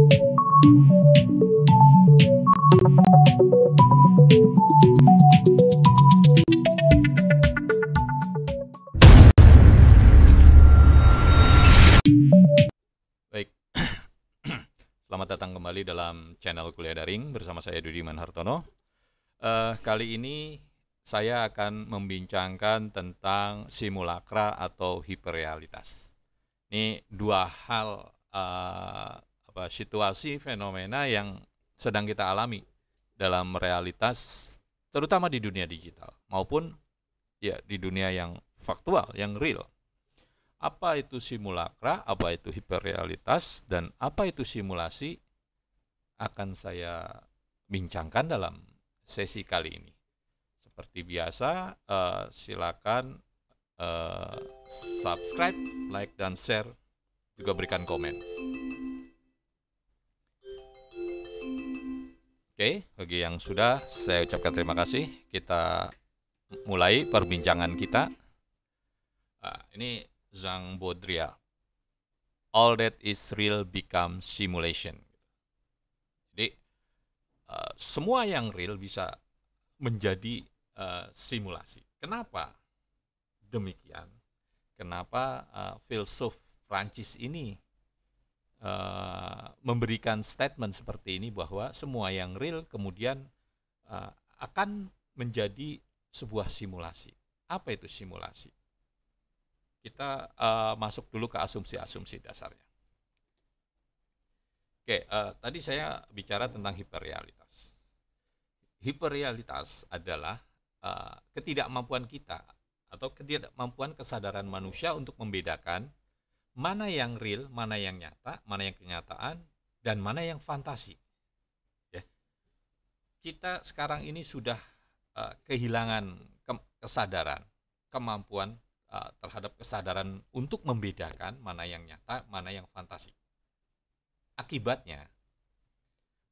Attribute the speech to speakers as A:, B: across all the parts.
A: Baik, selamat datang kembali dalam channel Kuliah Daring bersama saya Dudiman Hartono. Kali ini saya akan membincangkan tentang simulakra atau hiperrealitas. Ini dua hal situasi fenomena yang sedang kita alami dalam realitas, terutama di dunia digital maupun ya di dunia yang faktual, yang real. Apa itu simulakra, apa itu hiperrealitas, dan apa itu simulasi akan saya bincangkan dalam sesi kali ini. Seperti biasa, silakan subscribe, like, dan share, juga berikan komen. Oke, bagi yang sudah, saya ucapkan terima kasih. Kita mulai perbincangan kita. Ini Jean Baudrillard, all that is real becomes simulation. Jadi semua yang real bisa menjadi simulasi. Kenapa demikian? Kenapa filsuf Prancis ini memberikan statement seperti ini bahwa semua yang real kemudian akan menjadi sebuah simulasi. Apa itu simulasi? Kita masuk dulu ke asumsi-asumsi dasarnya. Oke, tadi saya bicara tentang hiperrealitas. Hiperrealitas adalah ketidakmampuan kita atau ketidakmampuan kesadaran manusia untuk membedakan mana yang real, mana yang nyata, mana yang kenyataan, dan mana yang fantasi. Ya. Kita sekarang ini sudah kehilangan kesadaran, kemampuan terhadap kesadaran untuk membedakan mana yang nyata, mana yang fantasi. Akibatnya,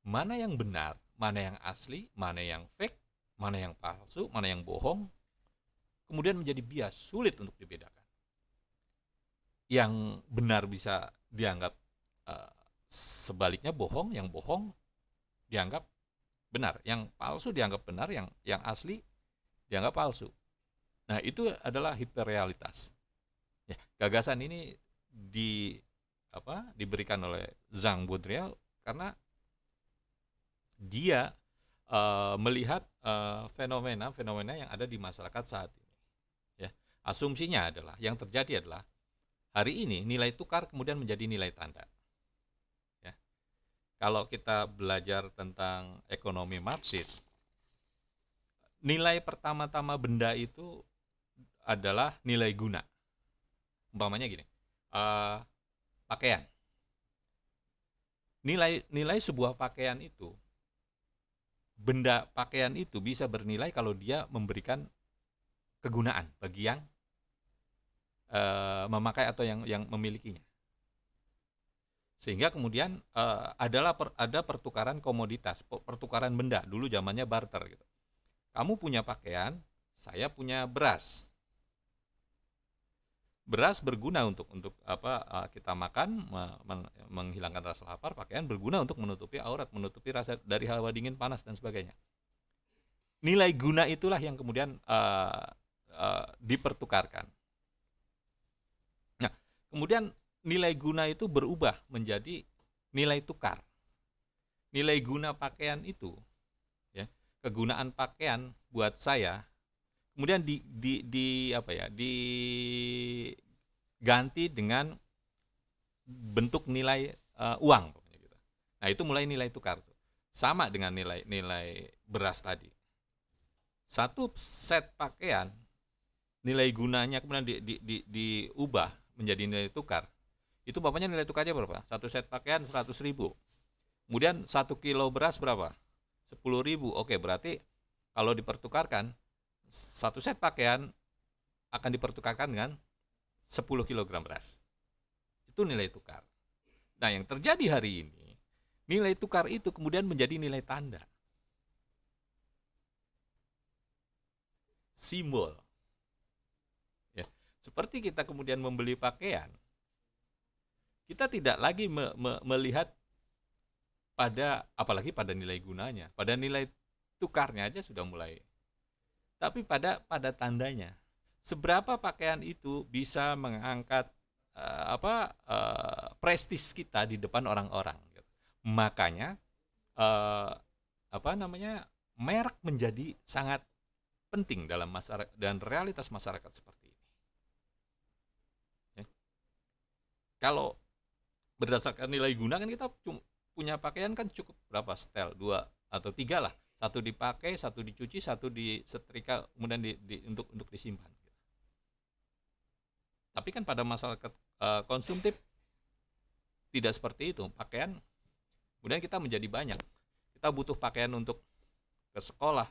A: mana yang benar, mana yang asli, mana yang fake, mana yang palsu, mana yang bohong, kemudian menjadi bias, sulit untuk dibedakan. Yang benar bisa dianggap sebaliknya bohong, yang bohong dianggap benar, yang palsu dianggap benar, yang asli dianggap palsu. Nah, itu adalah hiperrealitas. Ya, gagasan ini diberikan oleh Jean Baudrillard karena dia melihat fenomena-fenomena yang ada di masyarakat saat ini. Ya, asumsinya adalah yang terjadi adalah hari ini nilai tukar kemudian menjadi nilai tanda. Ya. Kalau kita belajar tentang ekonomi Marxis, nilai pertama-tama benda itu adalah nilai guna. Umpamanya gini, pakaian. Nilai sebuah pakaian itu, benda pakaian itu bisa bernilai kalau dia memberikan kegunaan bagi yang memakai atau yang memilikinya. Sehingga kemudian ada pertukaran komoditas, pertukaran benda. Dulu zamannya barter gitu. Kamu punya pakaian, saya punya beras. Beras berguna untuk kita makan, menghilangkan rasa lapar. Pakaian berguna untuk menutupi aurat, menutupi rasa dari hawa dingin, panas dan sebagainya. Nilai guna itulah yang kemudian dipertukarkan. Nah, kemudian nilai guna itu berubah menjadi nilai tukar. Nilai guna pakaian itu, ya, kegunaan pakaian buat saya kemudian diganti dengan bentuk nilai uang. Nah, itu mulai nilai tukar. Sama dengan nilai beras tadi. Satu set pakaian, nilai gunanya kemudian diubah menjadi nilai tukar. Itu bapaknya nilai tukarnya berapa? Satu set pakaian 100.000. Kemudian 1 kilo beras berapa? 10.000. Oke, berarti kalau dipertukarkan, satu set pakaian akan dipertukarkan dengan 10 kg beras. Itu nilai tukar. Nah, yang terjadi hari ini, nilai tukar itu kemudian menjadi nilai tanda. Simbol. Ya, seperti kita kemudian membeli pakaian, kita tidak lagi melihat apalagi pada nilai gunanya, pada nilai tukarnya aja sudah mulai. Tapi pada tandanya, seberapa pakaian itu bisa mengangkat prestis kita di depan orang-orang. Makanya merek menjadi sangat penting dalam masyarakat dan realitas masyarakat seperti ini. Ya. Kalau berdasarkan nilai guna kan kita punya pakaian kan cukup berapa setel, 2 atau 3 lah. Satu dipakai, satu dicuci, satu disetrika, kemudian untuk disimpan. Tapi kan pada masyarakat konsumtif tidak seperti itu. Pakaian kemudian kita menjadi banyak. Kita butuh pakaian untuk ke sekolah,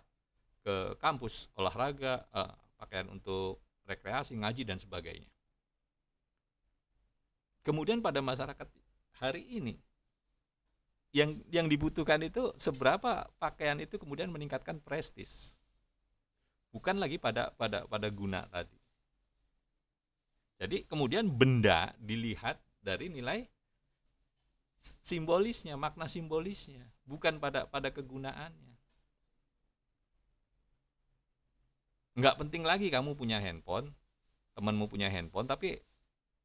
A: ke kampus, olahraga, pakaian untuk rekreasi, ngaji dan sebagainya. Kemudian pada masyarakat hari ini yang dibutuhkan itu seberapa pakaian itu kemudian meningkatkan prestis. Bukan lagi pada guna tadi. Jadi kemudian benda dilihat dari nilai simbolisnya, makna simbolisnya, bukan pada kegunaannya. Nggak penting lagi kamu punya handphone, temanmu punya handphone, tapi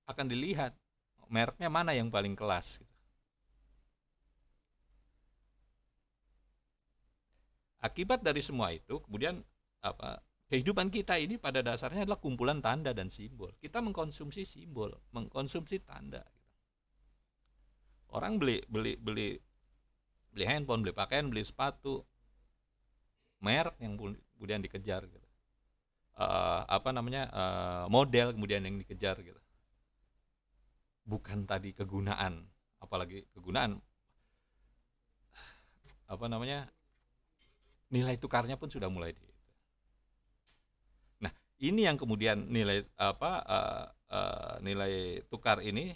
A: akan dilihat mereknya mana yang paling kelas. Akibat dari semua itu, kemudian kehidupan kita ini pada dasarnya adalah kumpulan tanda dan simbol. Kita mengkonsumsi simbol, mengkonsumsi tanda. Orang beli handphone, beli pakaian, beli sepatu, merek yang kemudian dikejar, gitu. Model kemudian yang dikejar, gitu. Bukan tadi kegunaan, apalagi kegunaan, nilai tukarnya pun sudah mulai di. Nah, ini yang kemudian nilai tukar ini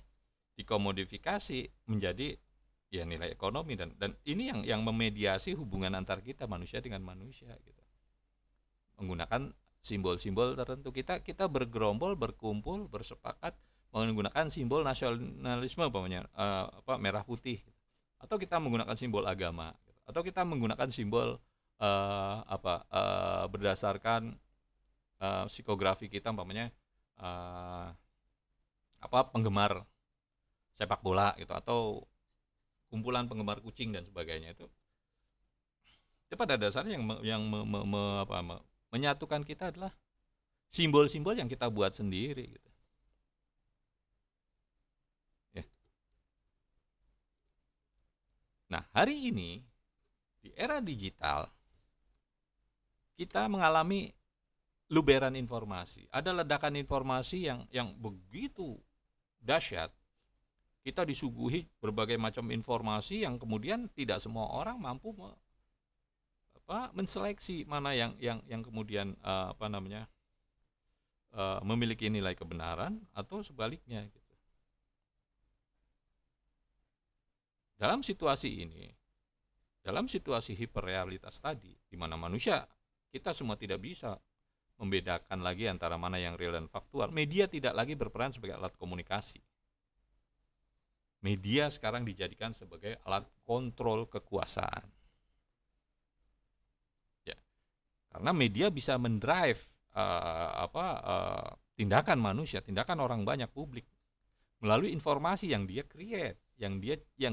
A: dikomodifikasi menjadi ya nilai ekonomi dan ini yang memediasi hubungan antar kita manusia dengan manusia, gitu. Menggunakan simbol-simbol tertentu, kita bergerombol, berkumpul, bersepakat menggunakan simbol nasionalisme, merah putih, atau kita menggunakan simbol agama, atau kita menggunakan simbol berdasarkan psikografi kita, penggemar sepak bola, gitu, atau kumpulan penggemar kucing dan sebagainya. Itu pada dasarnya yang menyatukan kita adalah simbol-simbol yang kita buat sendiri, gitu. Ya. Nah, hari ini di era digital kita mengalami luberan informasi. Ada ledakan informasi yang begitu dahsyat. Kita disuguhi berbagai macam informasi yang kemudian tidak semua orang mampu menseleksi mana yang kemudian memiliki nilai kebenaran atau sebaliknya, gitu. Dalam situasi ini, dalam situasi hiperrealitas tadi, di mana manusia, kita semua tidak bisa membedakan lagi antara mana yang real dan faktual. Media tidak lagi berperan sebagai alat komunikasi. Media sekarang dijadikan sebagai alat kontrol kekuasaan. Ya, karena media bisa mendrive tindakan manusia, tindakan orang banyak, publik, melalui informasi yang dia create, yang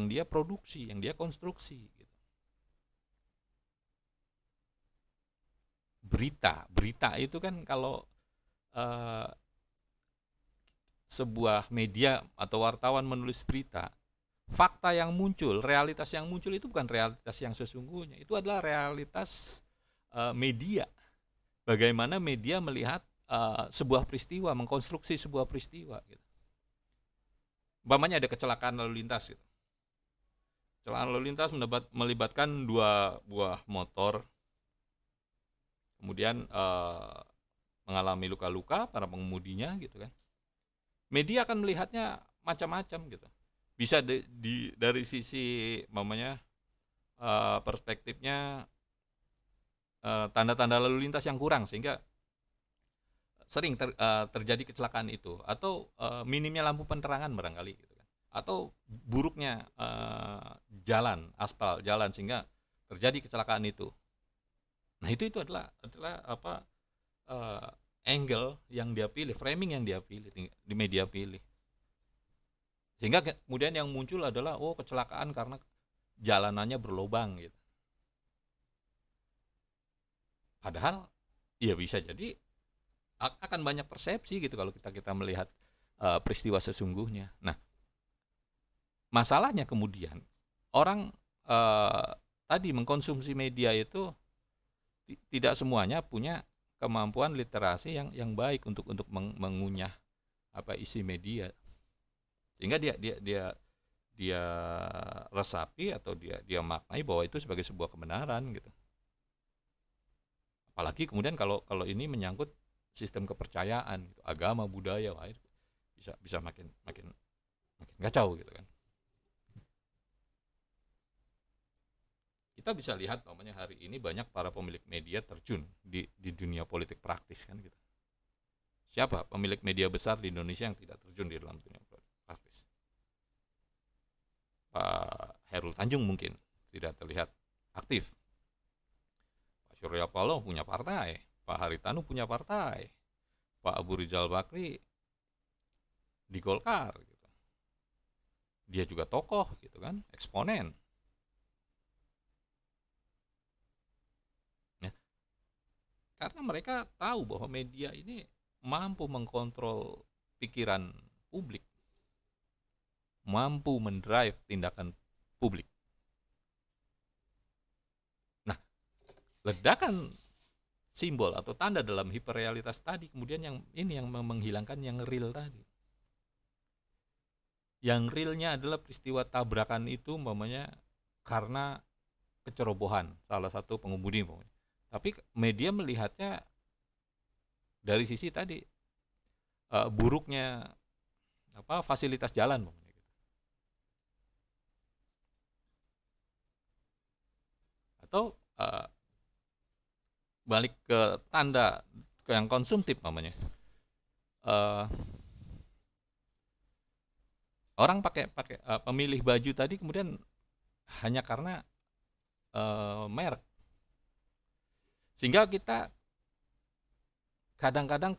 A: dia produksi, yang dia konstruksi. Berita itu kan kalau sebuah media atau wartawan menulis berita, fakta yang muncul, realitas yang muncul itu bukan realitas yang sesungguhnya, itu adalah realitas media. Bagaimana media melihat sebuah peristiwa, mengkonstruksi sebuah peristiwa, gitu. Umpamanya ada kecelakaan lalu lintas, gitu. Kecelakaan lalu lintas melibatkan 2 buah motor, kemudian mengalami luka-luka para pengemudinya, gitu kan. Media akan melihatnya macam-macam, gitu. Bisa dari sisi perspektifnya tanda-tanda lalu lintas yang kurang sehingga sering terjadi kecelakaan itu, atau minimnya lampu penerangan barangkali, gitu kan. atau buruknya jalan, aspal jalan sehingga terjadi kecelakaan itu. Nah, itu adalah apa angle yang dia pilih, framing yang dia pilih di media pilih. Sehingga kemudian yang muncul adalah kecelakaan karena jalanannya berlubang gitu. Padahal ya bisa jadi akan banyak persepsi gitu kalau kita melihat peristiwa sesungguhnya. Nah, masalahnya kemudian orang tadi mengkonsumsi media itu tidak semuanya punya kemampuan literasi yang baik untuk mengunyah isi media, sehingga dia resapi atau dia maknai bahwa itu sebagai sebuah kebenaran gitu. Apalagi kemudian kalau ini menyangkut sistem kepercayaan gitu, agama, budaya, bisa makin kacau gitu kan. Kita bisa lihat namanya hari ini banyak para pemilik media terjun di dunia politik praktis kan gitu. Siapa pemilik media besar di Indonesia yang tidak terjun di dalam dunia politik praktis? Pak Hairul Tanjung mungkin tidak terlihat aktif. Pak Surya Paloh punya partai, Pak Haritanu punya partai, Pak Abu Rizal Bakri di Golkar gitu. Dia juga tokoh gitu kan, eksponen. Karena mereka tahu bahwa media ini mampu mengkontrol pikiran publik, mampu mendrive tindakan publik. Nah, ledakan simbol atau tanda dalam hiperrealitas tadi kemudian yang menghilangkan yang real tadi. Yang realnya adalah peristiwa tabrakan itu umpamanya karena kecerobohan salah satu pengemudi umpamanya. Tapi media melihatnya dari sisi tadi buruknya fasilitas jalan. Atau balik ke tanda yang konsumtif namanya. Orang pakai pemilih baju tadi kemudian hanya karena merek. Sehingga kita kadang-kadang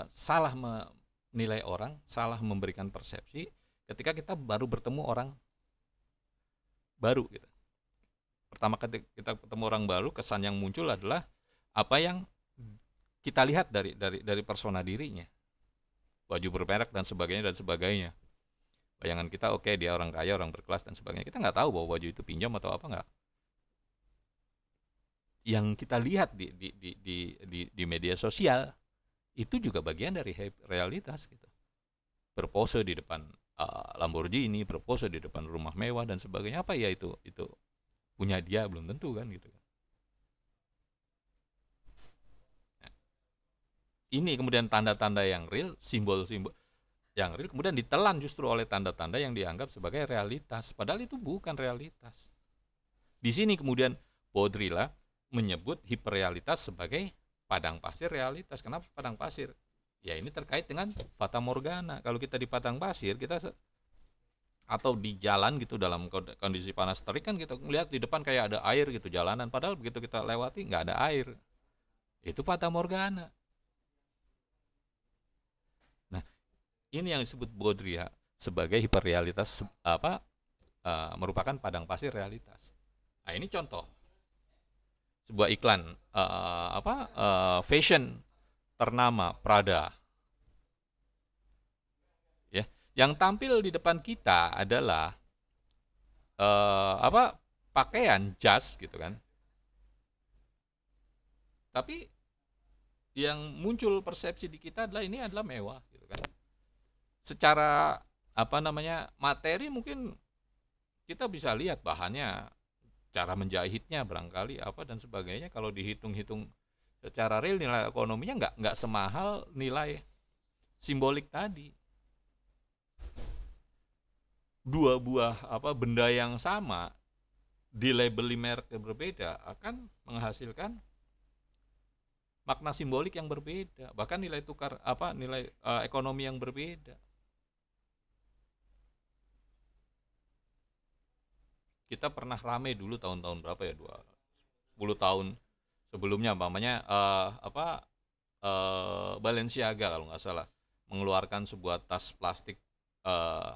A: salah menilai orang, salah memberikan persepsi ketika kita baru bertemu orang baru gitu. Pertama ketika kita ketemu orang baru, kesan yang muncul adalah apa yang kita lihat dari persona dirinya. Baju bermerek dan sebagainya. Bayangan kita dia orang kaya, orang berkelas dan sebagainya. Kita nggak tahu bahwa baju itu pinjam atau apa nggak. Yang kita lihat di media sosial itu juga bagian dari realitas gitu. Berpose di depan Lamborghini, berpose di depan rumah mewah dan sebagainya, apa ya itu punya dia belum tentu kan gitu. Nah, ini kemudian tanda-tanda yang real, simbol-simbol yang real kemudian ditelan justru oleh tanda-tanda yang dianggap sebagai realitas, padahal itu bukan realitas. Di sini kemudian Baudrillard menyebut hiperrealitas sebagai padang pasir realitas. Kenapa padang pasir? Ya ini terkait dengan fata morgana. Kalau kita di padang pasir, kita atau di jalan gitu dalam kondisi panas terik kan kita melihat di depan kayak ada air gitu jalanan, padahal begitu kita lewati nggak ada air. Itu fata morgana. Nah, ini yang disebut Baudrillard sebagai hiperrealitas merupakan padang pasir realitas. Nah, ini contoh sebuah iklan fashion ternama Prada. Ya, yang tampil di depan kita adalah pakaian jas gitu kan. Tapi yang muncul persepsi di kita adalah ini adalah mewah gitu kan. Secara materi mungkin kita bisa lihat bahannya, cara menjahitnya barangkali dan sebagainya, kalau dihitung-hitung secara real nilai ekonominya nggak semahal nilai simbolik tadi. Dua buah benda yang sama dilabeli merek yang berbeda akan menghasilkan makna simbolik yang berbeda, bahkan nilai tukar nilai ekonomi yang berbeda. kita pernah rame dulu tahun-tahun berapa ya, 10 tahun sebelumnya, umpamanya Balenciaga kalau nggak salah mengeluarkan sebuah tas plastik, eh,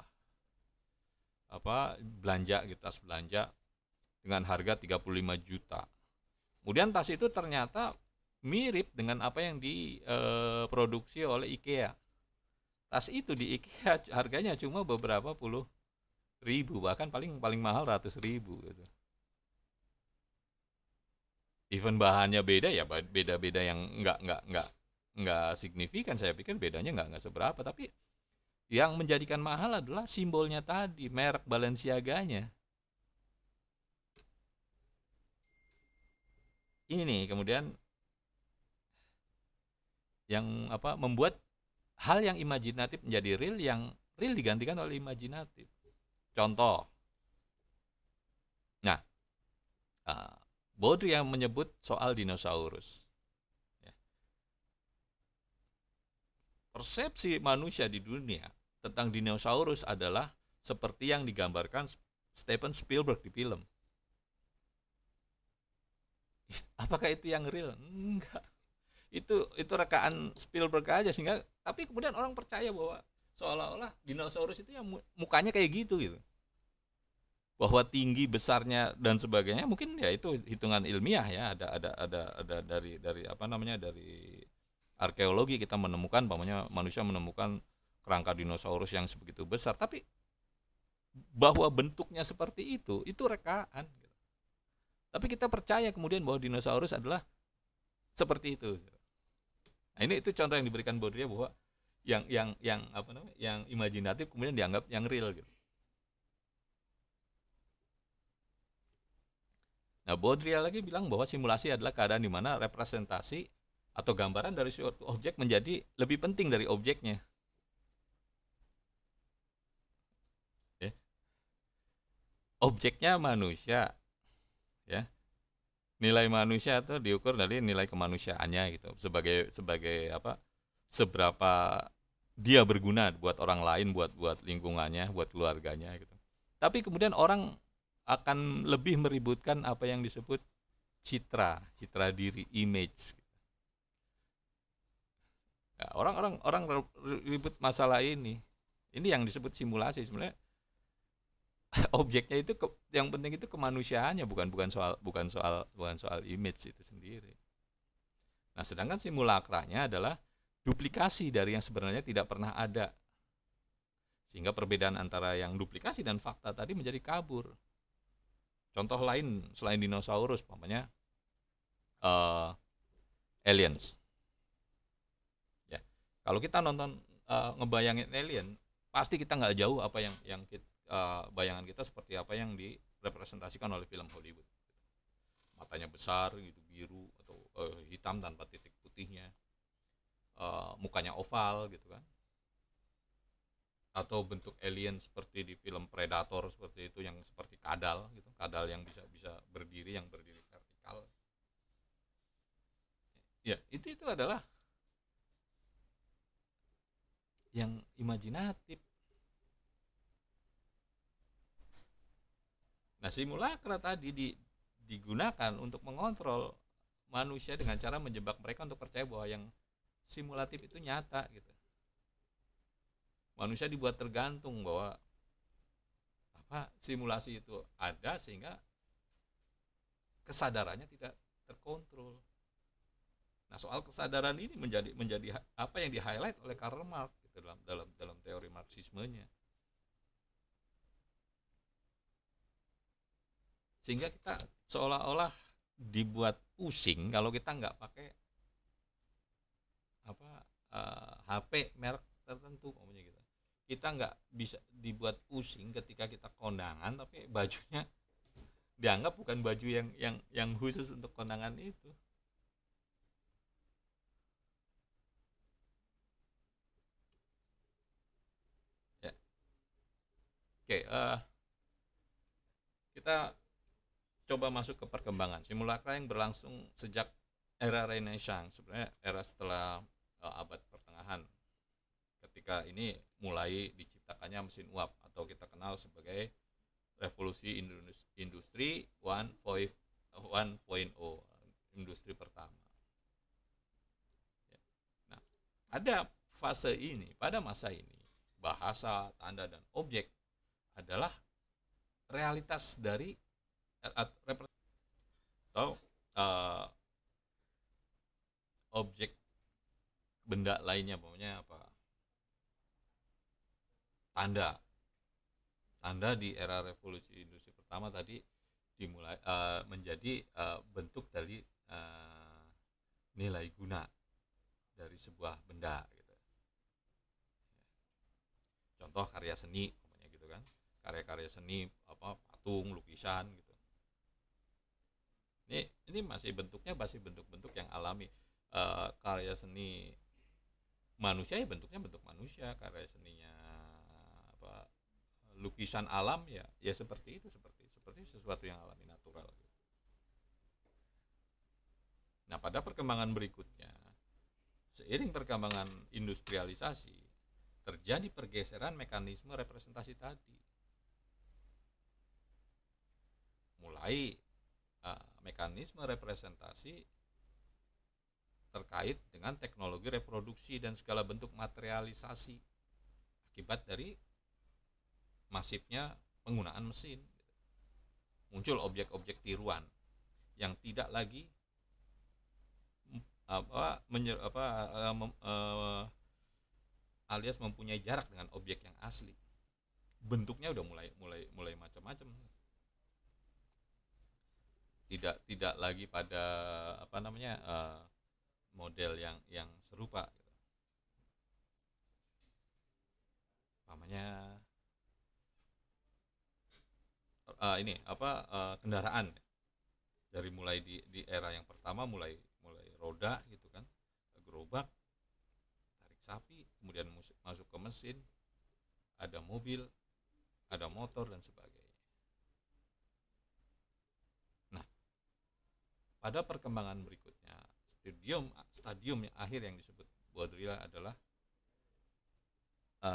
A: belanja gitu, tas belanja dengan harga 35 juta. Kemudian tas itu ternyata mirip dengan apa yang diproduksi oleh IKEA. Tas itu di IKEA harganya cuma beberapa puluh ribu, bahkan paling paling mahal ratus ribu gitu. Even bahannya beda ya, beda-beda yang nggak signifikan. Saya pikir bedanya nggak seberapa, tapi yang menjadikan mahal adalah simbolnya tadi, merek Balenciaganya. Ini nih kemudian yang membuat hal yang imajinatif menjadi real, yang real digantikan oleh imajinatif. Contoh, nah, Baudrillard yang menyebut soal dinosaurus. Ya. Persepsi manusia di dunia tentang dinosaurus adalah seperti yang digambarkan Steven Spielberg di film. Apakah itu yang real? Enggak. Itu rekaan Spielberg aja, sehingga tapi kemudian orang percaya bahwa seolah-olah dinosaurus itu yang mukanya kayak gitu. Bahwa tinggi, besarnya dan sebagainya, mungkin ya itu hitungan ilmiah ya, ada dari dari arkeologi kita menemukan manusia menemukan kerangka dinosaurus yang sebegitu besar, tapi bahwa bentuknya seperti itu rekaan. Tapi kita percaya kemudian bahwa dinosaurus adalah seperti itu. Nah, itu contoh yang diberikan Baudrillard bahwa yang imajinatif kemudian dianggap yang real gitu. Nah, Baudrillard lagi bilang bahwa simulasi adalah keadaan di mana representasi atau gambaran dari suatu objek menjadi lebih penting dari objeknya. Ya. Objeknya manusia, ya. Nilai manusia itu diukur dari nilai kemanusiaannya gitu. Sebagai seberapa dia berguna buat orang lain, buat lingkungannya, buat keluarganya gitu. Tapi kemudian orang akan lebih meributkan apa yang disebut citra diri, image. Ya, orang ribut masalah ini. Ini yang disebut simulasi. Sebenarnya objeknya itu yang penting itu kemanusiaannya, bukan soal image itu sendiri. Nah, sedangkan simulakranya adalah duplikasi dari yang sebenarnya tidak pernah ada. Sehingga perbedaan antara yang duplikasi dan fakta tadi menjadi kabur. Contoh lain selain dinosaurus, umpamanya aliens. Ya, kalau kita nonton ngebayangin alien, pasti kita nggak jauh apa yang bayangan kita seperti apa yang direpresentasikan oleh film Hollywood. Matanya besar gitu, biru atau hitam tanpa titik putihnya, mukanya oval gitu kan. Atau bentuk alien seperti di film Predator seperti itu, yang seperti kadal gitu, kadal yang bisa berdiri, yang berdiri vertikal. Ya, itu adalah yang imajinatif. Nah, simulakra tadi digunakan untuk mengontrol manusia dengan cara menjebak mereka untuk percaya bahwa yang simulatif itu nyata gitu. Manusia dibuat tergantung bahwa simulasi itu ada, sehingga kesadarannya tidak terkontrol. Nah, soal kesadaran ini menjadi apa yang di-highlight oleh Karl Marx gitu, dalam teori Marxismenya. Sehingga kita seolah-olah dibuat pusing kalau kita nggak pakai HP merek tertentu, umumnya gitu. Kita nggak bisa dibuat pusing ketika kita kondangan tapi bajunya dianggap bukan baju yang khusus untuk kondangan itu. Ya. Oke, kita coba masuk ke perkembangan simulakra yang berlangsung sejak era Renaissance, sebenarnya era setelah abad pertengahan, ketika ini mulai diciptakannya mesin uap atau kita kenal sebagai revolusi industri 1.0, industri pertama. Nah, pada masa ini, bahasa, tanda, dan objek adalah realitas dari atau objek benda lainnya, pokoknya apa, tanda di era revolusi industri pertama tadi dimulai menjadi bentuk dari nilai guna dari sebuah benda gitu. Contoh karya seni, pokoknya gitu kan, karya-karya seni, apa, patung, lukisan gitu. Ini masih bentuk-bentuk yang alami. Karya seni manusia ya bentuknya bentuk manusia, karya seninya apa, lukisan alam ya seperti itu, seperti sesuatu yang alami, natural gitu. Nah, pada perkembangan berikutnya, seiring perkembangan industrialisasi, terjadi pergeseran mekanisme representasi tadi. Mulai mekanisme representasi terkait dengan teknologi reproduksi dan segala bentuk materialisasi akibat dari masifnya penggunaan mesin. Muncul objek-objek tiruan yang tidak lagi alias mempunyai jarak dengan objek yang asli. Bentuknya udah mulai macam-macam. Tidak lagi pada model yang serupa gitu. Namanya kendaraan, dari mulai di era yang pertama mulai roda gitu kan, gerobak, tarik sapi, kemudian masuk ke mesin, ada mobil, ada motor, dan sebagainya. Nah, pada perkembangan berikutnya, stadium yang akhir yang disebut Baudrillard adalah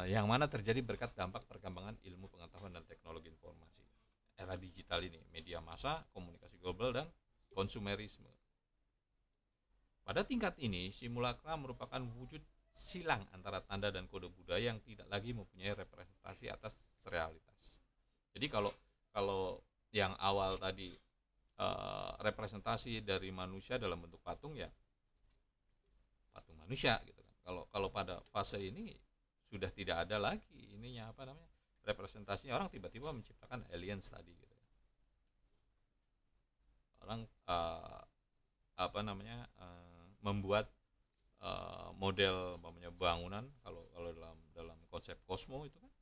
A: yang mana terjadi berkat dampak perkembangan ilmu pengetahuan dan teknologi informasi. Era digital ini, media massa, komunikasi global, dan konsumerisme. Pada tingkat ini, simulakra merupakan wujud silang antara tanda dan kode budaya yang tidak lagi mempunyai representasi atas realitas. Jadi kalau yang awal tadi representasi dari manusia dalam bentuk patung, ya patung manusia gitu kan. Kalau pada fase ini sudah tidak ada lagi representasinya. Orang tiba-tiba menciptakan aliens tadi gitu. Orang membuat model bangunan, kalau dalam konsep Cosmo itu kan,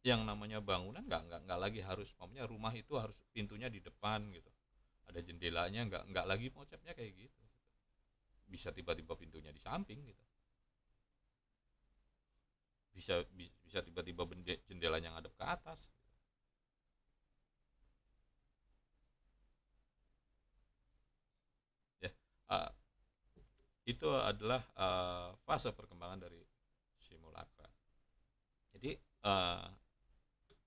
A: yang namanya bangunan nggak lagi harus, rumah itu harus pintunya di depan gitu, ada jendelanya, nggak lagi konsepnya kayak gitu. Bisa tiba-tiba pintunya di samping gitu, bisa tiba-tiba jendelanya ngadep ke atas. Itu adalah fase perkembangan dari simulakra. Jadi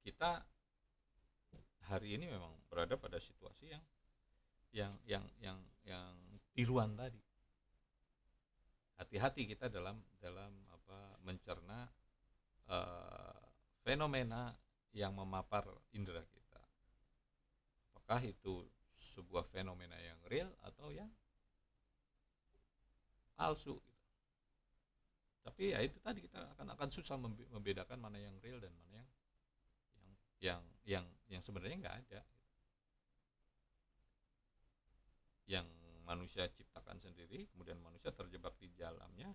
A: kita hari ini memang berada pada situasi yang tiruan tadi. Hati-hati kita dalam mencerna fenomena yang memapar indera kita. Apakah itu sebuah fenomena yang real atau yang palsu gitu. Tapi ya itu tadi, kita akan susah membedakan mana yang real dan mana yang sebenarnya nggak ada gitu. Yang manusia ciptakan sendiri, kemudian manusia terjebak di dalamnya,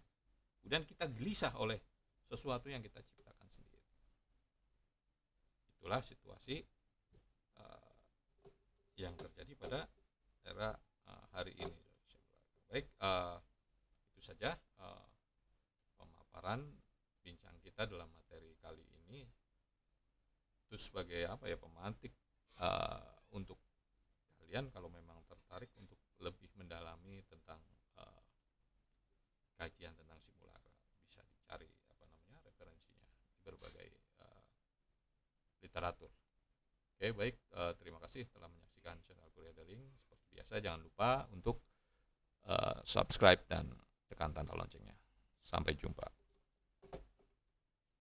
A: kemudian kita gelisah oleh sesuatu yang kita ciptakan sendiri. Itulah situasi yang terjadi pada era hari ini. Baik, itu saja pemaparan bincang kita dalam materi kali ini. Itu sebagai pemantik untuk kalian kalau memang tertarik untuk lebih mendalami tentang kajian tentang simulakra, bisa dicari referensinya di berbagai literatur. Oke, Oke, baik. Terima kasih telah menyaksikan channel Kuliah Daring. Seperti biasa, jangan lupa untuk subscribe dan tekan tanda loncengnya. Sampai jumpa.